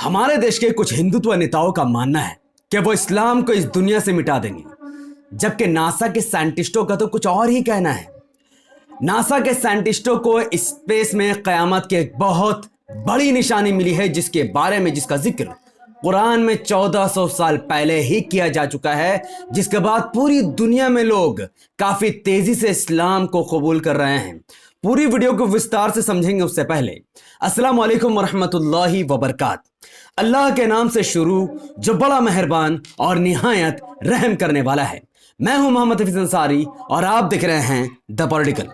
हमारे देश के कुछ हिंदुत्व नेताओं का मानना है कि वो इस्लाम को इस दुनिया से मिटा देंगे, जबकि नासा के साइंटिस्टों का तो कुछ और ही कहना है। नासा के साइंटिस्टों को स्पेस में क़यामत की एक बहुत बड़ी निशानी मिली है, जिसके बारे में जिसका जिक्र कुरान में 1400 साल पहले ही किया जा चुका है, जिसके बाद पूरी दुनिया में लोग काफ़ी तेज़ी से इस्लाम को कबूल कर रहे हैं। पूरी वीडियो को विस्तार से समझेंगे उससे पहले अस्सलाम वालेकुम वरहमतुल्लाहि वबरकात। अल्लाह के नाम से शुरू, जो बड़ा मेहरबान और निहायत रहम करने वाला है। मैं हूं मोहम्मद हफीज अंसारी और आप देख रहे हैं द पॉलिटिकल।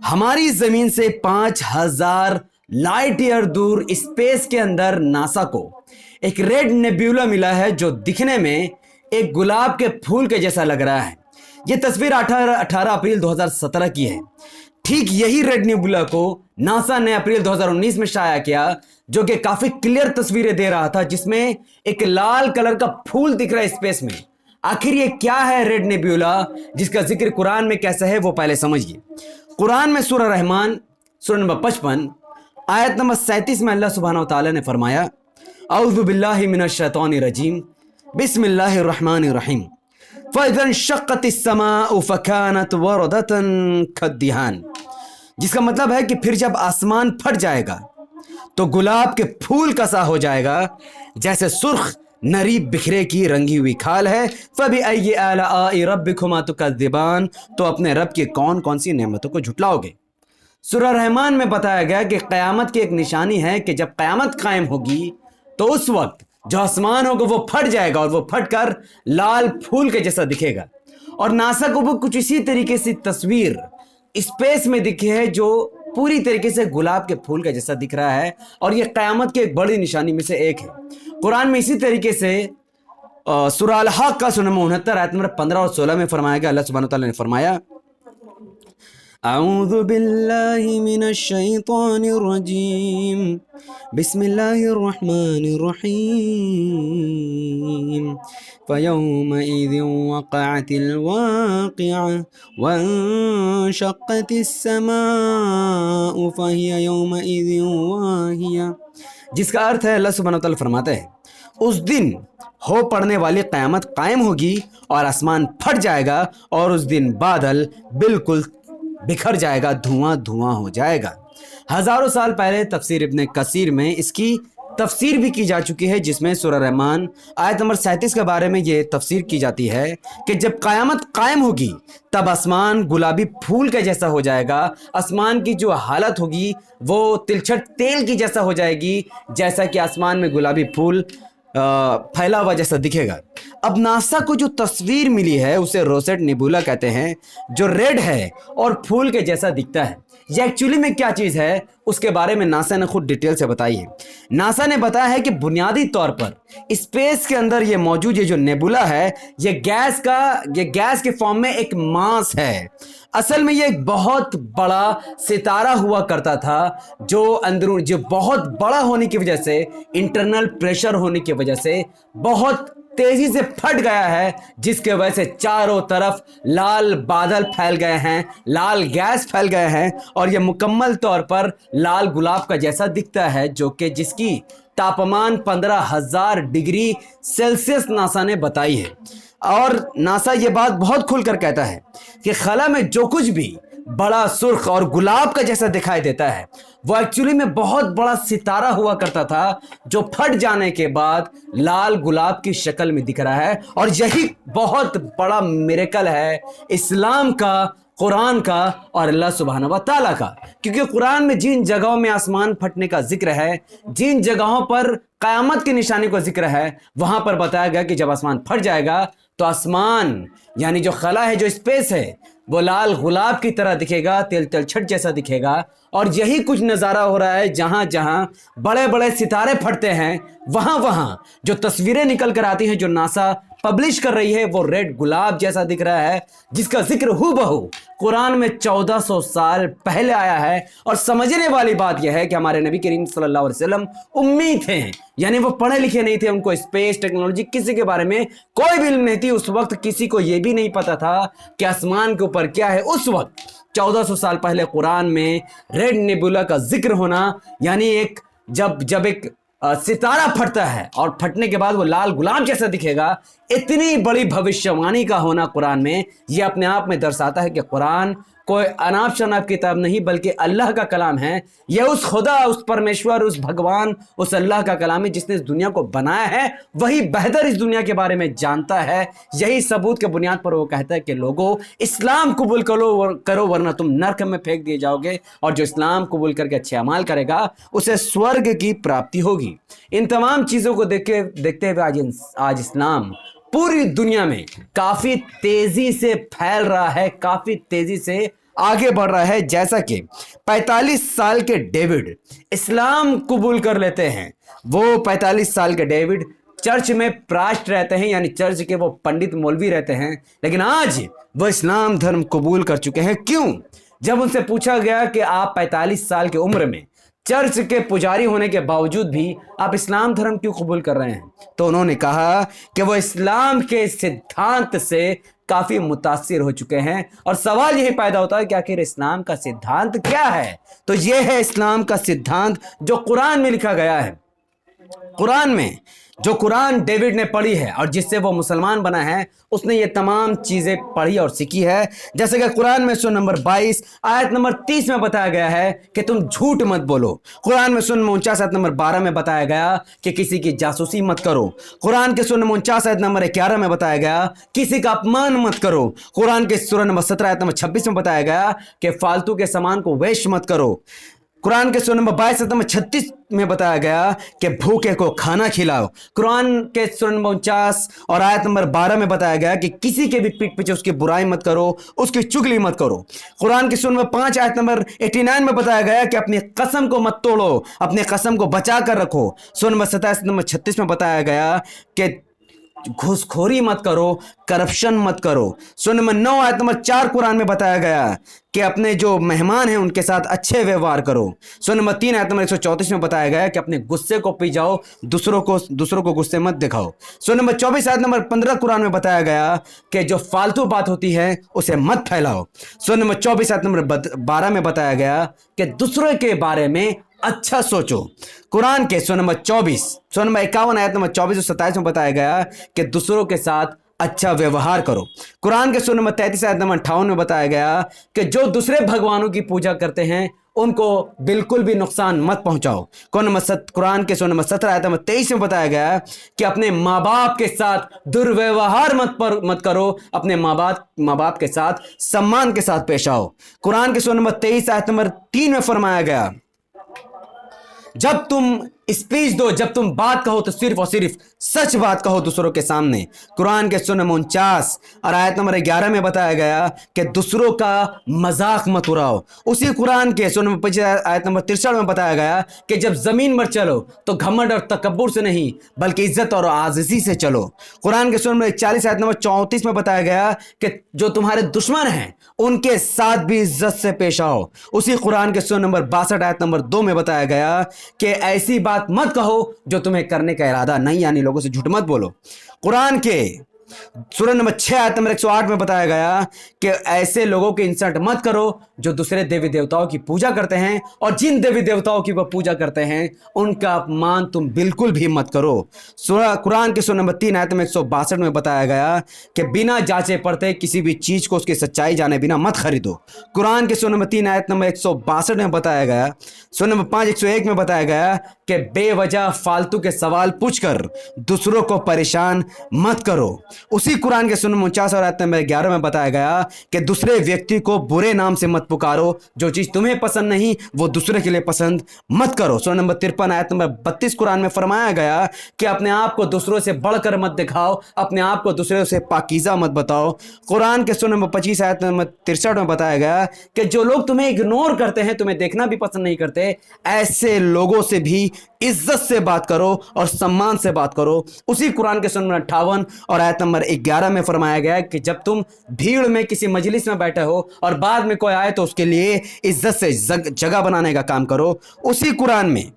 हमारी ज़मीन से 5000 लाइट ईयर दूर स्पेस के अंदर नासा को एक रेड नेब्यूला मिला है, जो दिखने में एक गुलाब के फूल के जैसा लग रहा है। यह तस्वीर 18 अप्रैल 2017 की है। ठीक यही रेड नेब्यूला को नासा ने अप्रैल 2019 में शाया किया, जो कि काफी क्लियर तस्वीरें दे रहा था, जिसमें एक लाल कलर का फूल दिख रहा है स्पेस में। आखिर ये क्या है रेड नेब्यूला, जिसका जिक्र कुरान में कैसा है वो पहले समझिए। कुरान में सूरह रहमान सूरह नंबर 55 आयत नंबर 37 में अल्लाह सुब्हानहू व तआला ने फरमाया, औज़ु बिल्लाहि मिनश शैतानिर रजीम, बिस्मिल्लाहिर रहमानिर रहीम, फ़इज़ा इंशक़्क़तिस समाउ फ़कानत वरदतन कद्दिहान। जिसका मतलब है कि फिर जब आसमान फट जाएगा तो गुलाब के फूल का सा हो जाएगा, जैसे सुर्ख नरी बिखरे की रंगी हुई खाल है। फ़बिअय्यि आलाइ रब्बिकुमा तुकज़्ज़िबान, तो अपने रब की कौन कौन सी नेमतों को झुटलाओगे। सूरह रहमान में बताया गया कि क़यामत की एक निशानी है कि जब क़यामत कायम होगी तो उस वक्त जो आसमान होगा वो फट जाएगा और वो फटकर लाल फूल के जैसा दिखेगा। और नासा को वो कुछ इसी तरीके से तस्वीर स्पेस में दिखी है, जो पूरी तरीके से गुलाब के फूल का जैसा दिख रहा है, और ये क़यामत की एक बड़ी निशानी में से एक है। कुरान में इसी तरीके से सूरह अल-हक़ का सूरह नंबर 69 आयत नंबर 15 और 16 में फरमाया गया। अल्लाह सुब्हानहू व तआला ने फरमाया, औज़ु बिल्लाहि मिनश शैतानिर रजीम, बिस्मिल्लाहिर रहमानिर रहीम, फ़यौमइज़िन वक़अतिल वाक़िअह वंशक़्क़तिस समाउ फ़हिय यौमइज़िन वाहिया। जिसका अर्थ है, अल्लाह सुब्हानहू व तआला फरमाते हैं, उस दिन हो पड़ने वाली क़यामत कायम होगी और आसमान फट जाएगा, और उस दिन बादल बिल्कुल बिखर जाएगा, धुआं धुआं हो जाएगा। हज़ारों साल पहले तफसीर इब्न कसीर में इसकी तफसीर भी की जा चुकी है, जिसमें सूरह रहमान आयत नंबर 37 के बारे में ये तफसीर की जाती है कि जब क़यामत कायम होगी तब आसमान गुलाबी फूल के जैसा हो जाएगा। आसमान की जो हालत होगी वो तिलछट तेल की जैसा हो जाएगी, जैसा कि आसमान में गुलाबी फूल फैला हुआ जैसा दिखेगा। अब नासा को जो तस्वीर मिली है उसे रोसेट नेबुला कहते हैं, जो रेड है और फूल के जैसा दिखता है। ये एक्चुअली में क्या चीज़ है उसके बारे में नासा ने खुद डिटेल से बताई है। नासा ने बताया है कि बुनियादी तौर पर स्पेस के अंदर ये मौजूद ये जो नेबुला है, ये गैस के फॉर्म में एक मास है। असल में ये एक बहुत बड़ा सितारा हुआ करता था, जो बहुत बड़ा होने की वजह से, इंटरनल प्रेशर होने की वजह से बहुत तेजी से फट गया है, जिसके वजह से चारों तरफ लाल बादल फैल गए हैं, लाल गैस फैल गए हैं, और यह मुकम्मल तौर पर लाल गुलाब का जैसा दिखता है, जो कि जिसकी तापमान 15,000 डिग्री सेल्सियस नासा ने बताई है। और नासा ये बात बहुत खुलकर कहता है कि खला में जो कुछ भी बड़ा सुर्ख और गुलाब का जैसा दिखाई देता है वो एक्चुअली में बहुत बड़ा सितारा हुआ करता था, जो फट जाने के बाद लाल गुलाब की शक्ल में दिख रहा है। और यही बहुत बड़ा मिरेकल है इस्लाम का, कुरान का और अल्लाह सुब्हानहू व तआला का। क्योंकि कुरान में जिन जगहों में आसमान फटने का जिक्र है, जिन जगहों पर क़यामत की निशानी का जिक्र है, वहां पर बताया गया कि जब आसमान फट जाएगा तो आसमान यानी जो खला है, जो स्पेस है, वो लाल गुलाब की तरह दिखेगा, तिलछट जैसा दिखेगा। और यही कुछ नज़ारा हो रहा है, जहाँ जहाँ बड़े बड़े सितारे फटते हैं वहाँ वहाँ जो तस्वीरें निकल कर आती हैं, जो नासा पब्लिश कर रही है, वो रेड गुलाब जैसा दिख रहा है, जिसका जिक्र हूबहू कुरान में 1400 साल पहले आया है। और समझने वाली बात यह है कि हमारे नबी करीम सल्लल्लाहु अलैहि वसल्लम उम्मी थे, यानी वो पढ़े लिखे नहीं थे, उनको स्पेस टेक्नोलॉजी किसी के बारे में कोई भी इल्म नहीं थी। उस वक्त किसी को यह भी नहीं पता था कि आसमान के ऊपर क्या है। उस वक्त 1400 साल पहले कुरान में रेड नेबुला का जिक्र होना, यानी जब एक सितारा फटता है और फटने के बाद वो लाल गुलाब जैसा दिखेगा, इतनी बड़ी भविष्यवाणी का होना कुरान में, ये अपने आप में दर्शाता है कि कुरान कोई अनाप शनाप किताब नहीं बल्कि अल्लाह का कलाम है। यह उस खुदा, उस परमेश्वर, उस भगवान, उस अल्लाह का कलाम है जिसने इस दुनिया को बनाया है। वही बेहतर इस दुनिया के बारे में जानता है। यही सबूत के बुनियाद पर वो कहता है कि लोगों, इस्लाम कबूल करो वरना तुम नरक में फेंक दिए जाओगे, और जो इस्लाम कबूल करके अच्छे अमाल करेगा उसे स्वर्ग की प्राप्ति होगी। इन तमाम चीज़ों को देखते हुए आज इस्लाम पूरी दुनिया में काफी तेजी से फैल रहा है, काफी तेजी से आगे बढ़ रहा है। जैसा कि 45 साल के डेविड इस्लाम कबूल कर लेते हैं। वो 45 साल के डेविड चर्च में प्रास्ट रहते हैं, यानी चर्च के वो पंडित मौलवी रहते हैं, लेकिन आज वो इस्लाम धर्म कबूल कर चुके हैं। क्यों? जब उनसे पूछा गया कि आप 45 साल की उम्र में चर्च के पुजारी होने के बावजूद भी आप इस्लाम धर्म क्यों कबूल कर रहे हैं, तो उन्होंने कहा कि वो इस्लाम के सिद्धांत से काफी मुतासिर हो चुके हैं। और सवाल यही पैदा होता है कि आखिर इस्लाम का सिद्धांत क्या है? तो ये है इस्लाम का सिद्धांत जो कुरान में लिखा गया है। कुरान में जो कुरान डेविड ने पढ़ी है और जिससे वो मुसलमान बना है, उसने ये तमाम चीज़ें पढ़ी और सीखी है। जैसे कि कुरान में सूरह नंबर 22 आयत नंबर 30 में बताया गया है कि तुम झूठ मत बोलो। कुरान में सूरह नंबर 49 आयत नंबर 12 में बताया गया कि किसी की जासूसी मत करो। कुरान के सूरह नंबर 49 आयत नंबर 11 में बताया गया किसी का अपमान मत करो। कुरान के सूरह नंबर 17 आयत नंबर 26 में बताया गया कि फालतू के सामान को वेस्ट मत करो। कुरान के सूरह नंबर 22 आयत नंबर 36 में बताया गया कि भूखे को खाना खिलाओ। कुरान के सूरह नंबर 49 और आयत नंबर 12 में बताया गया कि किसी के भी पीठ पीछे उसकी बुराई मत करो, उसकी चुगली मत करो। कुरान के सूरह नंबर 5 आयत नंबर 89 में बताया गया कि अपनी कसम को मत तोड़ो, अपनी कसम को बचा कर रखो। सूरह नंबर 27 नंबर 36 में बताया गया कि घूसखोरी मत करो, करप्शन मत करो। सूरह नंबर 9 आयत नंबर 4 कुरान में बताया गया कि अपने जो मेहमान हैं उनके साथ अच्छे व्यवहार करो। सूरह नंबर 3 आयत नंबर 134 में बताया गया कि अपने गुस्से को पी जाओ, दूसरों को गुस्से मत दिखाओ। सूरह नंबर 24 आयत नंबर 15 कुरान में बताया गया कि जो फालतू बात होती है उसे मत फैलाओ। सूरह नंबर 24 आयत नंबर 12 में बताया गया कि दूसरों के बारे में अच्छा सोचो। कुरान के सूरह नंबर 24 सूरह नंबर 51 आयत नंबर 24 और 27 में बताया गया कि दूसरों के साथ अच्छा व्यवहार करो। कुरान के सूरह नंबर 33 आयत नंबर 58 में बताया गया कि जो दूसरे भगवानों की पूजा करते हैं उनको बिल्कुल भी नुकसान मत पहुंचाओ। कुरान के सूरह नंबर 17 आयत नंबर 23 में बताया गया कि अपने माँ बाप के साथ दुर्व्यवहार मत करो, अपने माँ बाप के साथ सम्मान के साथ पेश आओ। कुरान के सूरह नंबर 23 आयत नंबर 3 में फरमाया गया जब तुम स्पीच दो, जब तुम बात कहो तो सिर्फ और सिर्फ सच बात कहो दूसरों के सामने। कुरान के सूरह नंबर 49 और आयत नंबर 11 में बताया गया कि दूसरों का मजाक मत उड़ाओ। उसी कुरान के सूरह नंबर 25 आयत नंबर 63 में बताया गया कि जब जमीन पर चलो तो घमंड और तकब्बुर से नहीं बल्कि इज्जत और आजिज़ी से चलो। कुरान के सूरह नंबर 41 आयत नंबर 34 में बताया गया कि जो तुम्हारे दुश्मन हैं उनके साथ भी इज्जत से पेश आओ। उसी कुरान के सूरह नंबर 62 आयत नंबर 2 में बताया गया कि ऐसी बात मत कहो जो तुम्हें करने का इरादा नहीं, यानी लोगों से झूठ मत बोलो। कुरान के सूरह नंबर 6 आयत नंबर 108 में बताया गया कि ऐसे लोगों की इंसल्ट मत करो जो दूसरे देवी देवताओं की पूजा करते हैं, और जिन देवी देवताओं की वो पूजा करते हैं उनका अपमान तुम बिल्कुल भी मत करो। कुरान के सूरह नंबर 3 आयत नंबर 162 में बताया गया कि बिना जांचे पड़ते किसी भी चीज को उसकी सच्चाई जाने बिना मत खरीदो। कुरान के सूरह नंबर 3 आयत नंबर 162 में बताया गया। सूरह नंबर 5 101 में बताया गया कि बेवजह फालतू के सवाल पूछकर दूसरों को परेशान मत करो। उसी कुरान के सूरह नंबर 49 और आयत नंबर 11 में बताया गया कि दूसरे व्यक्ति को बुरे नाम से मत पुकारो, जो चीज तुम्हें पसंद नहीं वो दूसरे के लिए पसंद मत करो। सूरह नंबर 53 आयत नंबर 32 कुरान में फरमाया गया कि अपने आप को दूसरों से बढ़कर मत दिखाओ, अपने आप को दूसरों से पाकीज़ा मत बताओ। कुरान के सूरह नंबर 25 आयत नंबर 63 में बताया गया कि जो लोग तुम्हें इग्नोर करते हैं, तुम्हें देखना भी पसंद नहीं करते, ऐसे लोगों से भी इज्जत से बात करो और सम्मान से बात करो। उसी कुरान के सूरह नंबर 58 और आयत नंबर 11 में फरमाया गया है कि जब तुम भीड़ में किसी मजलिस में बैठे हो और बाद में कोई आए तो उसके लिए इज्जत से जगह बनाने का काम करो। उसी कुरान में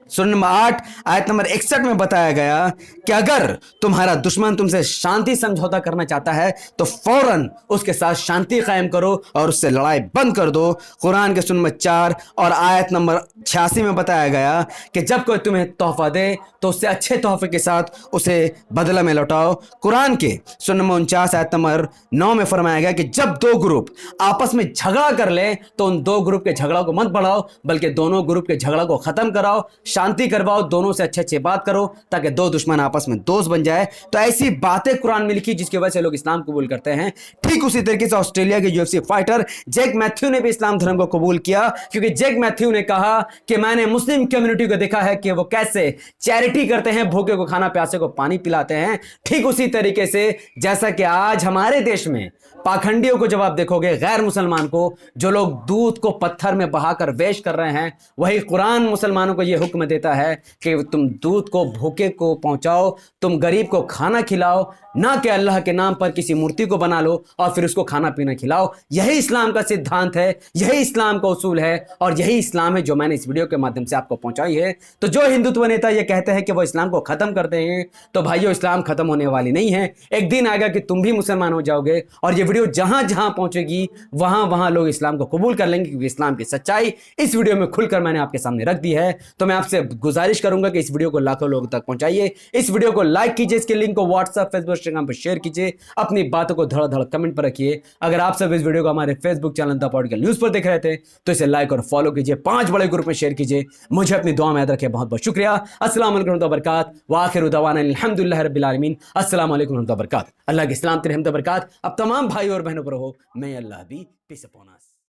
सूरह नंबर 8 आयत नंबर 61 में बताया गया कि अगर तुम्हारा दुश्मन तुमसे शांति समझौता करना चाहता है तो फौरन उसके साथ शांति कायम करो और उससे लड़ाई बंद कर दो। कुरान के सूरह नंबर 4 और आयत नंबर 86 में बताया गया कि जब कोई तुम्हें तोहफा दे तो उससे अच्छे तोहफे के साथ उसे बदला में लौटाओ। कुरान के सूरह नंबर 49 आयत नंबर 9 में फरमाया गया कि जब दो ग्रुप आपस में झगड़ा कर ले तो उन दो ग्रुप के झगड़ा को मत बढ़ाओ, बल्कि दोनों ग्रुप के झगड़ा को खत्म कराओ, शांति करवाओ, दोनों से अच्छे अच्छे बात करो ताकि दो दुश्मन आपस में दोस्त बन जाए। तो ऐसी बातें कुरान में लिखी जिसकी वजह से लोग इस्लाम कबूल करते हैं। ठीक उसी तरीके से ऑस्ट्रेलिया के यूएफसी फाइटर जैक मैथ्यू ने भी इस्लाम धर्म को कबूल किया, क्योंकि जैक मैथ्यू ने कहा कि मैंने मुस्लिम कम्युनिटी को देखा है कि वो कैसे चैरिटी करते हैं, भूखे को खाना, प्यासे को पानी पिलाते हैं। ठीक उसी तरीके से जैसा कि आज हमारे देश में पाखंडियों को जब आप देखोगे, गैर मुसलमान को, जो लोग दूध को पत्थर में बहाकर वेश कर रहे हैं, वही कुरान मुसलमानों को यह हुक्म देता है कि तुम दूध को भूखे को पहुंचाओ, तुम गरीब को खाना खिलाओ, ना कि अल्लाह के नाम पर किसी मूर्ति को बना लो और फिर उसको खाना पीना खिलाओ। यही इस्लाम का सिद्धांत है, यही इस्लाम का उसूल है और यही इस्लाम है जो मैंने इस वीडियो के माध्यम से आपको पहुंचाई है। तो जो हिंदुत्व नेता ये कहते हैं कि वो इस्लाम को खत्म करते हैं, तो भाइयों इस्लाम खत्म होने वाली नहीं है। एक दिन आएगा कि तुम भी मुसलमान हो जाओगे और ये वीडियो जहां जहां पहुंचेगी वहां वहां लोग इस्लाम को कबूल कर लेंगे, क्योंकि इस्लाम की सच्चाई इस वीडियो में खुलकर मैंने आपके सामने रख दी है। तो मैं आपसे गुजारिश करूंगा कि इस वीडियो को लाखों लोगों तक पहुंचाइए, इस वीडियो को लाइक कीजिए, इसके लिंक को व्हाट्सएप, फेसबुक, इंस्टाग्राम पर शेयर कीजिए, अपनी बातों को धड़ धड़ कमेंट पर रखिए। अगर आप सब इस वीडियो को हमारे Facebook channel the political news पर देख रहे थे तो इसे लाइक और फॉलो कीजिए, 5 बड़े ग्रुप में शेयर कीजिए। मुझे अपनी दुआ में याद रखिए। बहुत बहुत शुक्रिया। अस्सलाम वालेकुम व बरकात व आखिरु दवाना अल्हम्दुलिल्लाहि रब्बिल आलमीन। अस्सलाम वालेकुम व बरकात। अल्लाह के सलाम, रहमत बरकात अब तमाम भाई और बहनों पर हो। मैं अल्लाह भी पीस अपॉन अस।